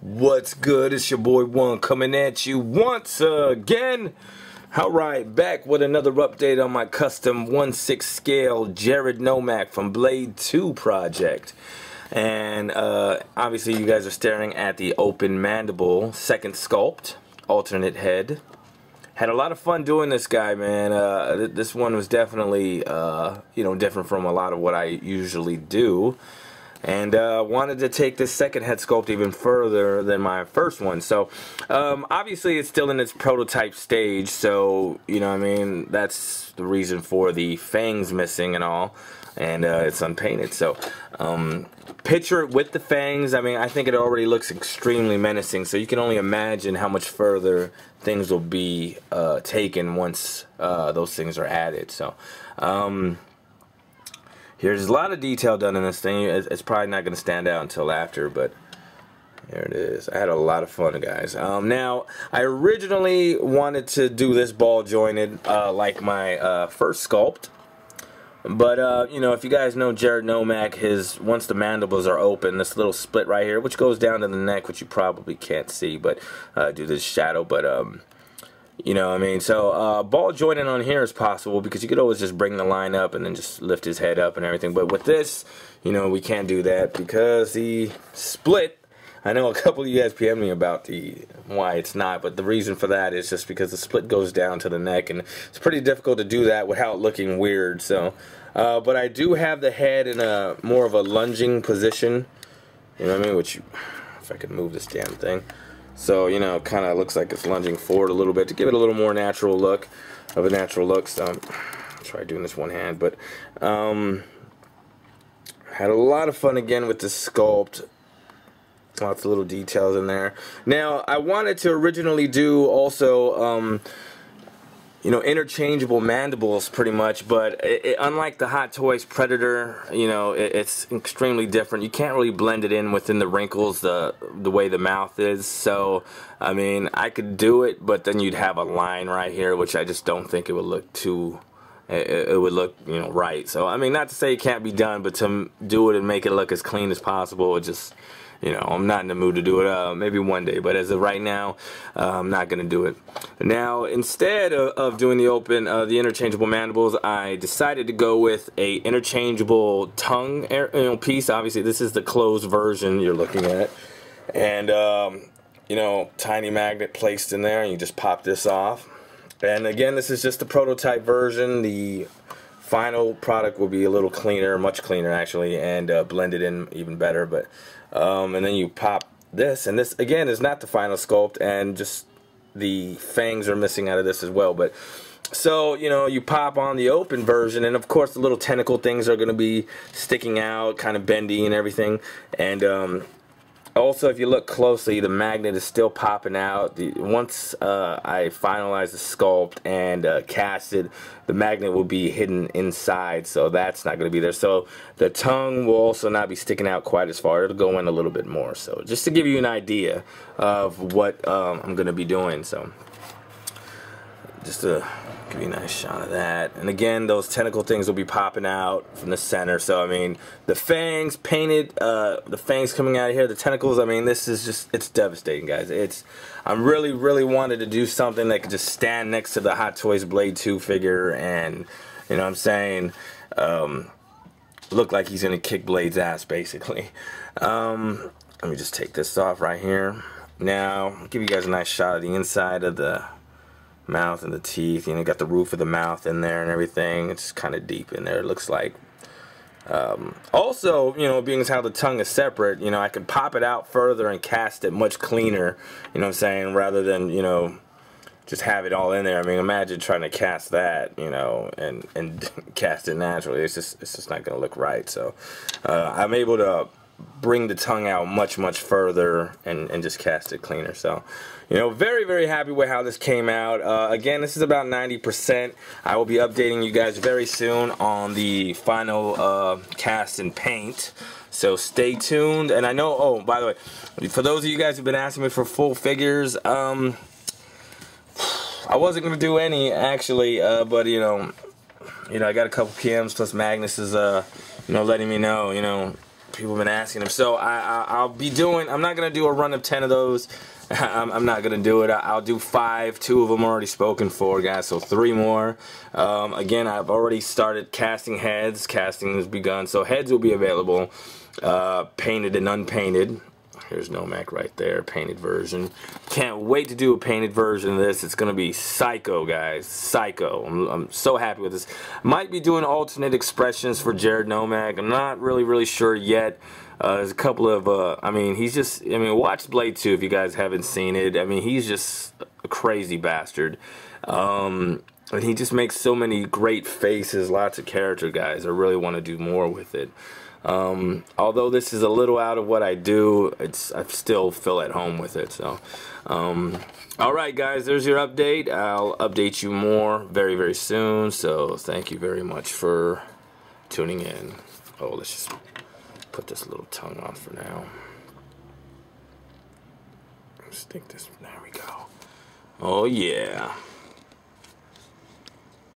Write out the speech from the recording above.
What's good? It's your boy One coming at you once again. Alright, back with another update on my custom 1/6 scale Jared Nomak from Blade 2 project. And obviously you guys are staring at the open mandible second sculpt, alternate head. Had a lot of fun doing this guy, man. This one was definitely different from a lot of what I usually do. And wanted to take this second head sculpt even further than my first one. So obviously it's still in its prototype stage, so you know what I mean, that's the reason for the fangs missing and all, and it's unpainted. So picture it with the fangs. I mean, I think it already looks extremely menacing, so you can only imagine how much further things will be taken once those things are added. So here's a lot of detail done in this thing. It's probably not going to stand out until after, but here it is. I had a lot of fun, guys. Now, I originally wanted to do this ball jointed like my first sculpt. But, you know, if you guys know Jared Nomak, once the mandibles are open, this little split right here, which goes down to the neck, which you probably can't see, but due to this shadow, but you know what I mean? So ball joining on here is possible because you could always just bring the line up and then just lift his head up and everything. But with this, you know, we can't do that because the split, I know a couple of you guys PM me about why it's not, but the reason for that is just because the split goes down to the neck, and it's pretty difficult to do that without looking weird. So, but I do have the head in a more of a lunging position, you know what I mean? Which, if I could move this damn thing. So, you know, it kind of looks like it's lunging forward a little bit to give it a little more natural look, So, I'll try doing this one hand, but had a lot of fun again with the sculpt. Lots of little details in there. Now, I wanted to originally do also, you know, interchangeable mandibles pretty much, but unlike the Hot Toys Predator, you know, it's extremely different. You can't really blend it in within the wrinkles the way the mouth is. So, I mean, I could do it, but then you'd have a line right here, which I just don't think it would look too... It would look, you know, right. So, I mean, not to say it can't be done, but to do it and make it look as clean as possible, it just... You know, I'm not in the mood to do it, maybe one day, but as of right now, I'm not going to do it. Now, instead of doing the the interchangeable mandibles, I decided to go with a interchangeable tongue piece. Obviously, this is the closed version you're looking at. And, you know, tiny magnet placed in there, and you just pop this off. And again, this is just the prototype version. The final product will be a little cleaner, much cleaner actually, and blended in even better. But and then you pop this, and this again is not the final sculpt, and just the fangs are missing out of this as well. But so, you know, you pop on the open version, and of course the little tentacle things are going to be sticking out, kind of bendy and everything. And also, if you look closely, the magnet is still popping out. Once I finalize the sculpt and cast it, the magnet will be hidden inside, so that's not going to be there. So the tongue will also not be sticking out quite as far. It'll go in a little bit more. So just to give you an idea of what I'm going to be doing. So just to give you a nice shot of that. And again, those tentacle things will be popping out from the center. So, I mean, the fangs painted, the fangs coming out of here, the tentacles, I mean, this is just, it's devastating, guys. I'm really wanted to do something that could just stand next to the Hot Toys Blade 2 figure and, you know what I'm saying, look like he's going to kick Blade's ass, basically. Let me just take this off right here. Now, I'll give you guys a nice shot of the inside of the mouth and the teeth. You know, got the roof of the mouth in there and everything. It's kind of deep in there, it looks like. Also, you know, being as how the tongue is separate, you know, I could pop it out further and cast it much cleaner, you know what I'm saying, rather than, you know, just have it all in there. I mean, imagine trying to cast that, you know, and cast it naturally. It's just not going to look right. So I'm able to bring the tongue out much further and just cast it cleaner. So, you know, very happy with how this came out. Again, this is about 90%. I will be updating you guys very soon on the final cast and paint, so stay tuned. And I know, oh, by the way, for those of you guys who've been asking me for full figures, I wasn't gonna do any actually, but you know, I got a couple PMs plus Magnus is you know, letting me know, you know, People have been asking them. So I'll be doing, I'm not going to do a run of 10 of those. I'm not going to do it. I'll do 5. 2 of them are already spoken for, guys, so 3 more. Again, I've already started casting heads. Casting has begun, so heads will be available, painted and unpainted. Here's Nomak right there, painted version. Can't wait to do a painted version of this. It's going to be psycho, guys. Psycho. I'm so happy with this. Might be doing alternate expressions for Jared Nomak. I'm not really sure yet. There's a couple of, I mean, he's just, I mean, watch Blade 2 if you guys haven't seen it. I mean, he's just a crazy bastard. And he just makes so many great faces, lots of character, guys. I really want to do more with it. Although this is a little out of what I do, I still feel at home with it. So, alright guys, there's your update. I'll update you more very soon. So thank you very much for tuning in. Oh, let's just put this little tongue on for now. Stick this, there we go. Oh yeah.